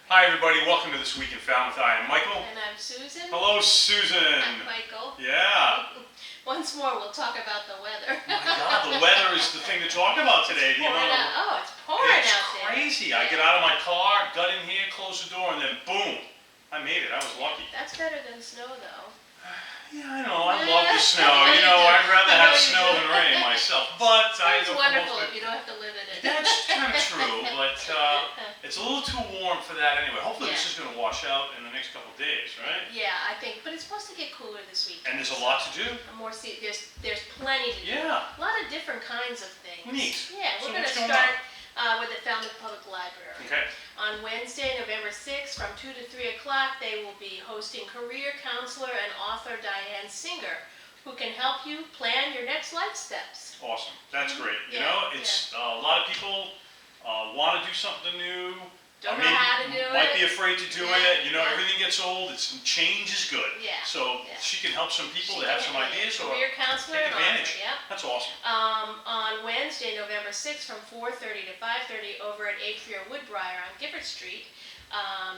Hi everybody, welcome to This Week in Falmouth. I am Michael. And I'm Susan. Hello Susan. I'm Michael. Yeah. Once more we'll talk about the weather. My God, the weather is the thing to talk about today. It's pouring it's pouring it's out there. Crazy. I get out of my car, got in here, closed the door, and then boom, I made it. I was lucky. That's better than snow though. Yeah, I know. I love the snow. You know, I'd rather have snow than rain myself. But it's wonderful if you don't have to live in it. That's kind of true, but it's a little too warm for that anyway. Hopefully this is going to wash out in the next couple of days, right? Yeah, I think. But it's supposed to get cooler this week. And there's a lot to do. There's plenty to do. Yeah. A lot of different kinds of things. Neat. Yeah, we're going to start with the Falmouth Public Library. Okay. On Wednesday, November 6th, from 2 to 3 o'clock, they will be hosting career counselor and author Diane Singer, who can help you plan your next life steps. Awesome. That's great. You Yeah, know, it's a lot of people want to do something new. Don't know how to do it. Might be afraid to do it. You know, Yeah. everything gets old. Change is good. Yeah. So she can help some people that have some ideas or career counselor take and advantage. author, yeah. That's awesome. On Wednesday, November 6th, from 4:30 to 5:30 over at Atria Woodbriar on Gifford Street,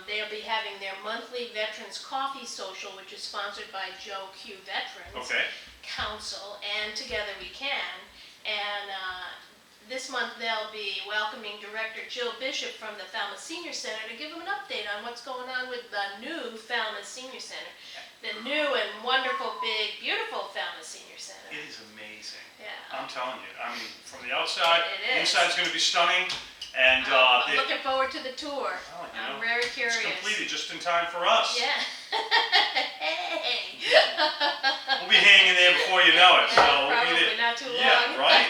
they'll be having their monthly Veterans Coffee Social, which is sponsored by Joe Q Veterans Council and Together We Can. And this month they'll be welcoming Director Jill Bishop from the Falmouth Senior Center to give them an update on what's going on with the new Falmouth Senior Center. The new and wonderful, big, beautiful Falmouth Senior Center. It is amazing. Yeah. I'm telling you. I mean, from the outside, It is. the inside's going to be stunning. And I'm looking forward to the tour. Oh, I'm very curious. It's completed just in time for us. Yeah. Hey. We'll be hanging there before you know it. Yeah, So we'll be probably there. not too long. Yeah, right.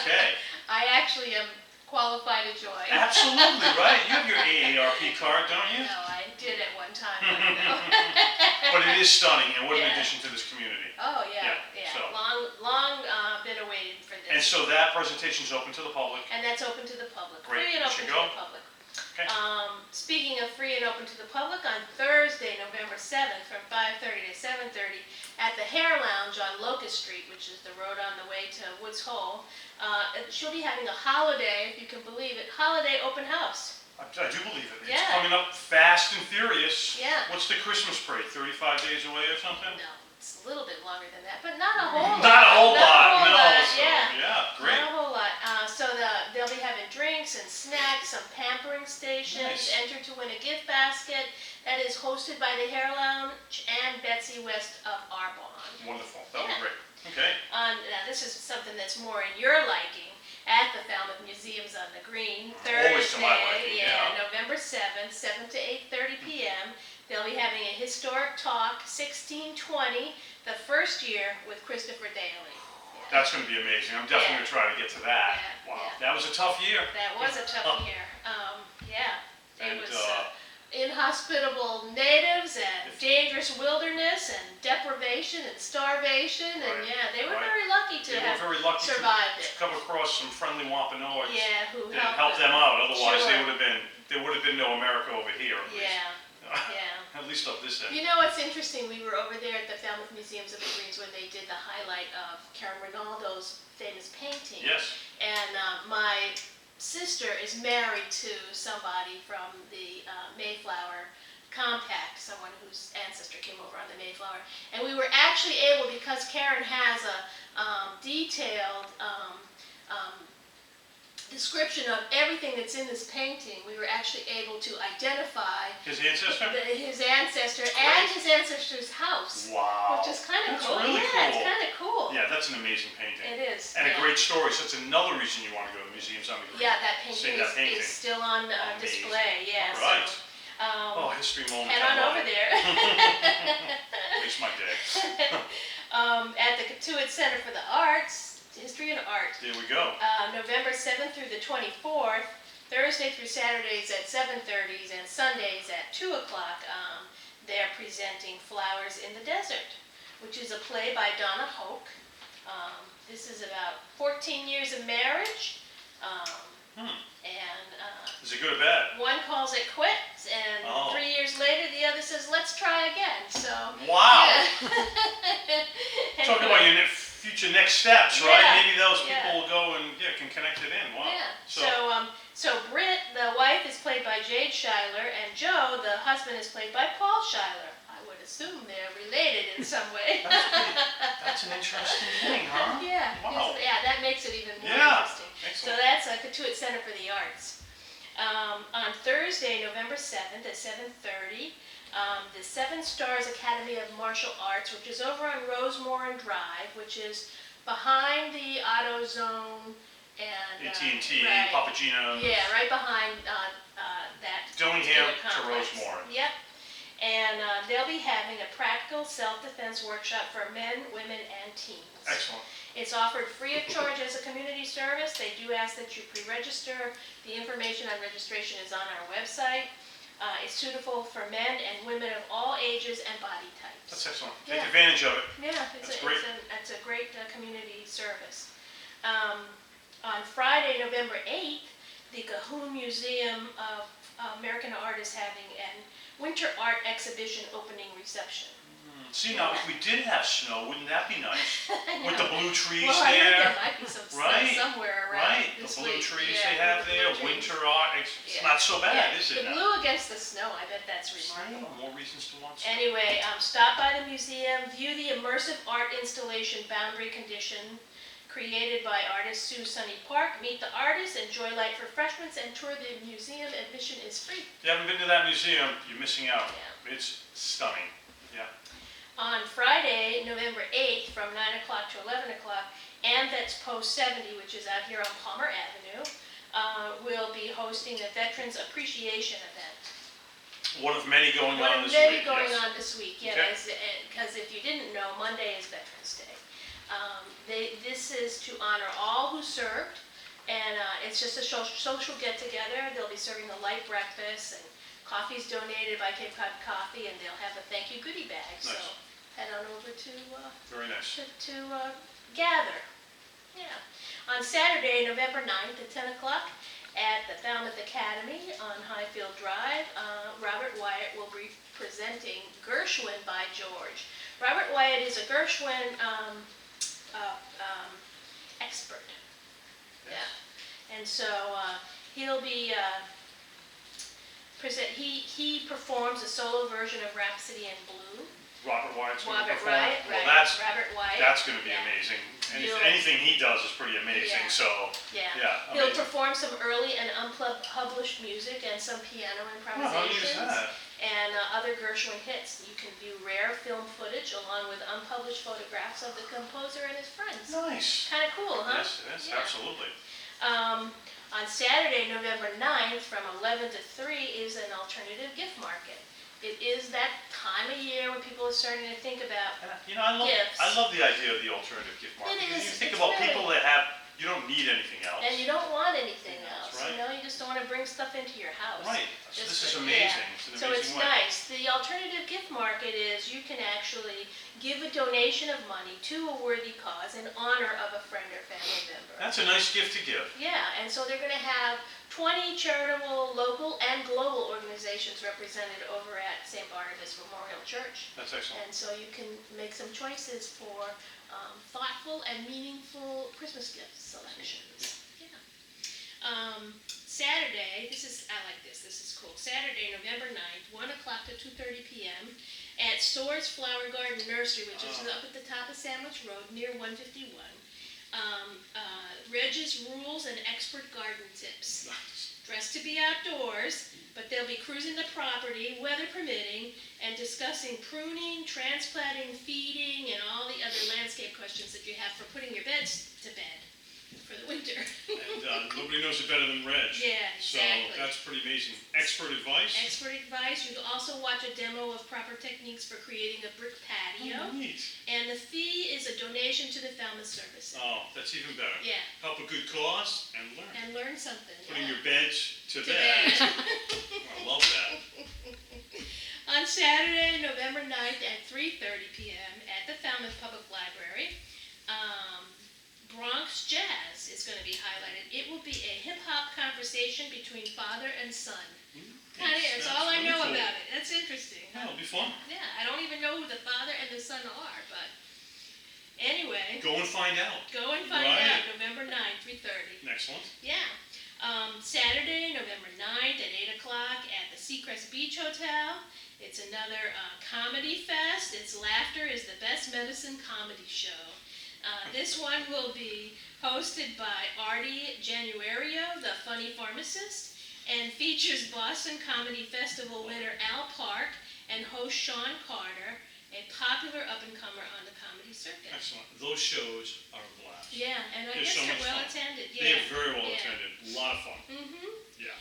Okay. I actually am qualified to join. Absolutely, right. You have your AARP card, don't you? No, I did at one time. But it is stunning, and what an Yeah. addition to this community. Oh yeah, Yeah, so. Long been awaited for this. And so that presentation is open to the public. And that's open to the public. Great. Free and You open should to go. the public. Okay. Speaking of free and open to the public, on Thursday, November 7th, from 5:30 to 7:30, at the Hair Lounge on Locust Street, which is the road on the way to Woods Hole, she'll be having a holiday, if you can believe it, holiday open house. I do believe it. It's Yeah. coming up fast and furious. Yeah. What's the Christmas break? 35 days away or something? No, it's a little bit longer than that, but not a whole lot. Not a whole lot. Not a whole No. lot, So, yeah. great. Not a whole lot. They'll be having drinks and snacks, some pampering stations, Nice. enter to win a gift basket that is hosted by the Hair Lounge and Betsy West of Arbonne. Wonderful. That'll be Yeah. great. Okay. Now this is something that's more in your liking at the Falmouth Museums on the Green. Always to my liking, Thursday, yeah. November 7th, 7 to 8:30 p.m. They'll be having a historic talk, 1620, the first year with Christopher Daly. That's going to be amazing. I'm definitely going to try to get to that. Yeah, Wow. yeah. That was a tough year. That was a tough year. Yeah. And, It was inhospitable natives and dangerous wilderness and deprivation and starvation. And Right, yeah, they were right. very lucky to They were have very lucky survived to it. come across some friendly Wampanoags Yeah, who that helped them out. Otherwise, Sure. there would have been no America over here. At least. Yeah. At least up this end. You know what's interesting? We were over there at the Falmouth Museums of the Greens when they did the highlight of Karen Ronaldo's famous painting. Yes. And my sister is married to somebody from the Mayflower Compact, someone whose ancestor came over on the Mayflower. And we were actually able, because Karen has a detailed description of everything that's in this painting, we were actually able to identify His ancestor? his ancestor Great. and his ancestor's house. Wow. Which is kind of That's cool. really Yeah, cool. it's kind of cool. Yeah, that's an amazing painting. It is. And yeah. a great story. So it's another reason you want to go to museums on the Green. Yeah, that See painting, that painting. is still on Amazing. display. Yeah. All right. So, Oh, history moment. head I on love over it. there. Makes my day. At the Catuit Center for the Arts, History and Art, There we go. November 7th through the 24th, Thursday through Saturdays at 7:30 and Sundays at 2 o'clock, they're presenting Flowers in the Desert, which is a play by Donna Hoke. This is about 14 years of marriage. And Is it good or bad? one calls it quits, and Oh. 3 years later, the other says, let's try again. So, Wow. yeah. Talk about your future next steps, right? Yeah. Maybe those people Yeah. will go and can connect it in. Wow. Yeah. So So Britt, the wife, is played by Jade Schuyler, and Joe, the husband, is played by Paul Schuyler. I would assume they're related in some way. That's an interesting thing, huh? Yeah, Wow. yeah, that makes it even more Yeah. interesting. Excellent. So that's a Katuitt Center for the Arts. On Thursday, November 7th at 7:30, the Seven Stars Academy of Martial Arts, which is over on Rosemoran Drive, which is behind the AutoZone and AT&T, right. Papagino's. Yeah, right behind that. Dillingham particular to complex. Rosemoran. Yep. And they'll be having a practical self-defense workshop for men, women, and teens. Excellent. It's offered free of charge as a community service. They do ask that you pre-register. The information on registration is on our website. It's suitable for men and women of all ages and body types. That's excellent. Take Yeah. advantage of it. Yeah, That's great. it's a great community service. On Friday, November 8th, the Cahoon Museum of American Art is having an winter art exhibition opening reception. See, now, if we did have snow, wouldn't that be nice? I know. With the blue trees Well, I heard there. there might be some Right, stuff somewhere around Right, the this blue week. trees Yeah, they have the there, blue trees. winter art, it's Yeah. not so bad, Yeah, is it the now? blue against the snow, I bet that's remarkable. More reasons to want snow. Anyway, stop by the museum, view the immersive art installation Boundary Condition, created by artist Sue Sunny Park, meet the artists, enjoy light refreshments, and tour the museum. Admission is free. If you haven't been to that museum, you're missing out. Yeah. It's stunning. Yeah. On Friday, November 8th, from 9 o'clock to 11 o'clock, and that's Post 70, which is out here on Palmer Avenue, we'll be hosting a Veterans Appreciation event. One of many going One on of this many week. going yes. on this week, yeah, Okay. because if you didn't know, Monday is Veterans Day. This is to honor all who served, and it's just a social get-together. They'll be serving a light breakfast, and coffee's donated by Cape Cod Coffee, and they'll have a thank you goodie bag. Nice. So head on over to Very nice. to gather. Yeah. On Saturday, November 9th at 10 o'clock at the Falmouth Academy on Highfield Drive, Robert Wyatt will be presenting Gershwin by George. Robert Wyatt is a Gershwin expert. Yeah. And so he'll be he performs a solo version of Rhapsody in Blue. Robert Wyatt's going to Robert perform. Wyatt, Well, right. Robert Wyatt. that's going to be Yeah. amazing. You'll- Anything he does is pretty amazing. Yeah. So, Yeah. yeah, He'll amazing. perform some early and unpublished music and some piano Oh, how neat is improvisations that? and other Gershwin hits. You can view rare film footage along with unpublished photographs of the composer and his friends. Nice. Kind of cool, huh? Yes, it is. Yeah. Absolutely. On Saturday, November 9th, from 11 to 3 is an alternative gift market. It is that time of year when people are starting to think about And, gifts. I love the idea of the alternative gift market. It Because is, you think it's about really- people that you don't need anything else. And you don't want anything That's else, right. you know, you just don't want to bring stuff into your house. Right. So Just this is yeah. amazing. It's an So amazing it's way. nice. The alternative gift market is you can actually give a donation of money to a worthy cause in honor of a friend or family member. That's a nice gift to give. Yeah, and so they're going to have 20 charitable local and global organizations represented over at St. Barnabas Memorial Church. That's excellent. And so you can make some choices for thoughtful and meaningful Christmas gift selections. Yeah. Saturday, I like this is cool. Saturday, November 9th, 1 o'clock to 2:30 p.m. at Soares Flower Garden Nursery, which is up at the top of Sandwich Road near 151. Reg's Rules and Expert Garden Tips. Dressed to be outdoors, but they'll be cruising the property, weather permitting, and discussing pruning, transplanting, feeding, and all the other landscape questions that you have for putting your beds to bed for the winter. And nobody knows it better than Reg. Yeah, exactly. So that's pretty amazing. Expert advice. Expert advice. You can also watch a demo of proper techniques for creating a brick patio. Oh, neat. And the fee is a donation to the Falmouth Service Center. Oh, that's even better. Yeah, Help a good cause and learn. and learn something. Putting yeah. your beds to To bed. bed. I love that. On Saturday, November 9th at 3:30 p.m. at the Falmouth Public Library, Bronx Jazz is going to be highlighted. It will be a hip-hop conversation between father and son. That's all I really know cool. about it. That's interesting. Yeah, it'll be fun. Yeah, I don't even know who the father and the son are, but anyway, Go and find out. go and find Right. out. November 9th, 3:30. Excellent. Yeah. Saturday, November 9th at 8 o'clock Seacrest Beach Hotel. It's another comedy fest. It's Laughter is the Best Medicine comedy show. This one will be hosted by Artie Januario, the funny pharmacist, and features Boston Comedy Festival winner Al Park and host Sean Carter, a popular up-and-comer on the comedy circuit. Excellent. Those shows are a blast. Yeah, and I They're guess so they're much well fun. attended. They Yeah. are very well Yeah. attended. A lot of fun. Mm-hmm. Yeah.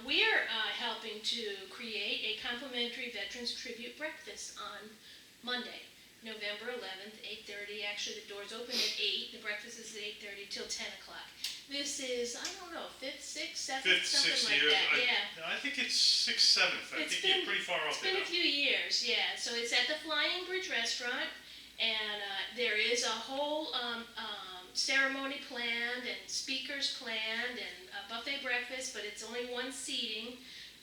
We're helping to create a complimentary Veterans Tribute Breakfast on Monday, November 11th, 8:30. Actually, the doors open at 8. The breakfast is at 8:30 till 10 o'clock. This is, I don't know, 5th, 6th, 7th, Fifth, something sixth like year. that. Yeah. I think it's 6th, 7th. I It's think you're been- pretty far It's up been there a few years, yeah. So it's at the Flying Bridge Restaurant, and there is a whole ceremony planned and speakers planned and a buffet breakfast, but it's only one seating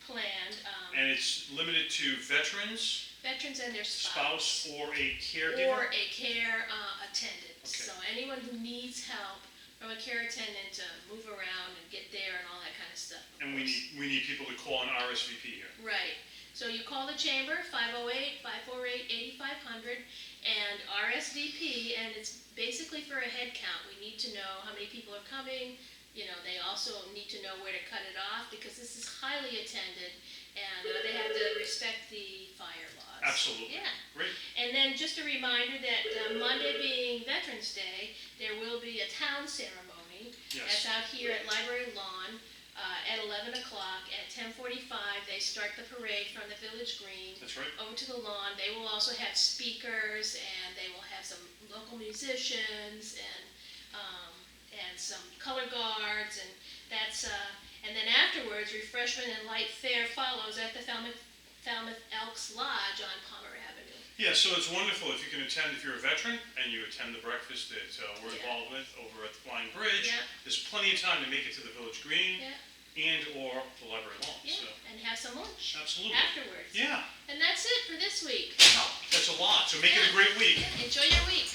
planned. And it's limited to veterans, Veterans and their spouse, or a caregiver? or a care attendant. Okay. So anyone who needs help from a care attendant to move around and get there and all that kind of stuff. of And course. we need people to call an RSVP here. Right. So you call the chamber, 508-548-8500, and RSVP, and it's basically for a head count. We need to know how many people are coming. You know, they also need to know where to cut it off, because this is highly attended, and they have to respect the fire laws. Absolutely. Yeah. Great. And then just a reminder that Monday being Veterans Day, there will be a town ceremony. That's Yes. out here at Library Lawn at 11 o'clock. At 10:45, they start the parade from the Village Green That's right. over to the lawn. They will also have speakers, and they will have some local musicians and some color guards, and that's and then afterwards, refreshment and light fare follows at the Falmouth Elks Lodge on Palmer Avenue. Yeah, so it's wonderful if you can attend, if you're a veteran, and you attend the breakfast that we're Yeah. involved with over at the Flying Bridge. Yeah. There's plenty of time to make it to the Village Green Yeah. and/or the Library Lawn. Yeah, So, and have some lunch absolutely. afterwards. Yeah, And that's it for this week. that's a lot. So make it a great week. Yeah, enjoy your week.